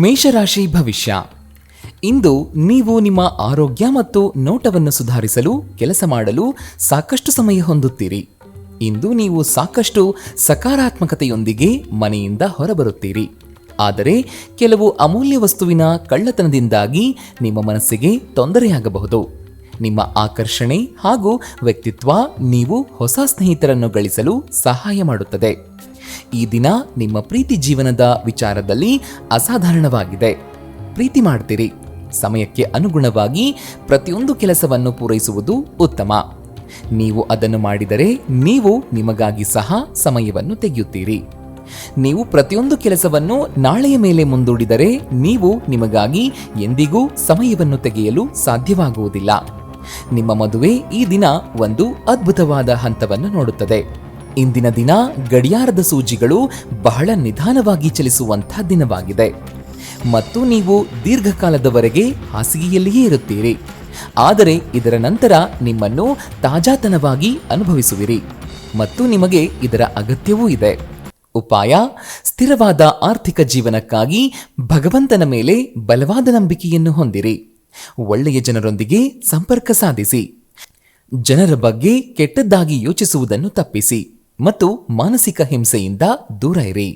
ಮೇಷರಾಶಿ ಭವಿಷ್ಯ. ಇಂದು ನೀವು ನಿಮ್ಮ ಆರೋಗ್ಯ ಮತ್ತು ನೋಟವನ್ನು ಸುಧಾರಿಸಲು ಕೆಲಸ ಮಾಡಲು ಸಾಕಷ್ಟು ಸಮಯ ಹೊಂದುತ್ತೀರಿ. ಇಂದು ನೀವು ಸಾಕಷ್ಟು ಸಕಾರಾತ್ಮಕತೆಯೊಂದಿಗೆ ಮನೆಯಿಂದ ಹೊರಬರುತ್ತೀರಿ. ಆದರೆ ಕೆಲವು ಅಮೂಲ್ಯ ವಸ್ತುವಿನ ಕಳ್ಳತನದಿಂದಾಗಿ ನಿಮ್ಮ ಮನಸ್ಸಿಗೆ ತೊಂದರೆಯಾಗಬಹುದು. ನಿಮ್ಮ ಆಕರ್ಷಣೆ ಹಾಗೂ ವ್ಯಕ್ತಿತ್ವ ನೀವು ಹೊಸ ಸ್ನೇಹಿತರನ್ನು ಗಳಿಸಲು ಸಹಾಯ ಮಾಡುತ್ತದೆ. ಈ ದಿನ ನಿಮ್ಮ ಪ್ರೀತಿ ಜೀವನದ ವಿಚಾರದಲ್ಲಿ ಅಸಾಧಾರಣವಾಗಿದೆ. ಪ್ರೀತಿ ಮಾಡ್ತೀರಿ. ಸಮಯಕ್ಕೆ ಅನುಗುಣವಾಗಿ ಪ್ರತಿಯೊಂದು ಕೆಲಸವನ್ನು ಪೂರೈಸುವುದು ಉತ್ತಮ. ನೀವು ಅದನ್ನು ಮಾಡಿದರೆ ನೀವು ನಿಮಗಾಗಿ ಸಹ ಸಮಯವನ್ನು ತೆಗೆಯುತ್ತೀರಿ. ನೀವು ಪ್ರತಿಯೊಂದು ಕೆಲಸವನ್ನು ನಾಳೆಯ ಮೇಲೆ ಮುಂದೂಡಿದರೆ ನೀವು ನಿಮಗಾಗಿ ಎಂದಿಗೂ ಸಮಯವನ್ನು ತೆಗೆಯಲು ಸಾಧ್ಯವಾಗುವುದಿಲ್ಲ. ನಿಮ್ಮ ಮದುವೆ ಈ ದಿನ ಒಂದು ಅದ್ಭುತವಾದ ಹಂತವನ್ನು ನೋಡುತ್ತದೆ. ಇಂದಿನ ದಿನ ಗಡಿಯಾರದ ಸೂಜಿಗಳು ಬಹಳ ನಿಧಾನವಾಗಿ ಚಲಿಸುವಂಥ ದಿನವಾಗಿದೆ ಮತ್ತು ನೀವು ದೀರ್ಘಕಾಲದವರೆಗೆ ಹಾಸಿಗೆಯಲ್ಲಿಯೇ ಇರುತ್ತೀರಿ. ಆದರೆ ಇದರ ನಂತರ ನಿಮ್ಮನ್ನು ತಾಜಾತನವಾಗಿ ಅನುಭವಿಸುವಿರಿ ಮತ್ತು ನಿಮಗೆ ಇದರ ಅಗತ್ಯವೂ ಇದೆ. ಉಪಾಯ: ಸ್ಥಿರವಾದ ಆರ್ಥಿಕ ಜೀವನಕ್ಕಾಗಿ ಭಗವಂತನ ಮೇಲೆ ಬಲವಾದ ನಂಬಿಕೆಯನ್ನು ಹೊಂದಿರಿ. ಒಳ್ಳೆಯ ಜನರೊಂದಿಗೆ ಸಂಪರ್ಕ ಸಾಧಿಸಿ. ಜನರ ಬಗ್ಗೆ ಕೆಟ್ಟದ್ದಾಗಿ ಯೋಚಿಸುವುದನ್ನು ತಪ್ಪಿಸಿ ಮತ್ತು ಮಾನಸಿಕ ಹಿಂಸೆಯಿಂದ ದೂರ ಇರಿ.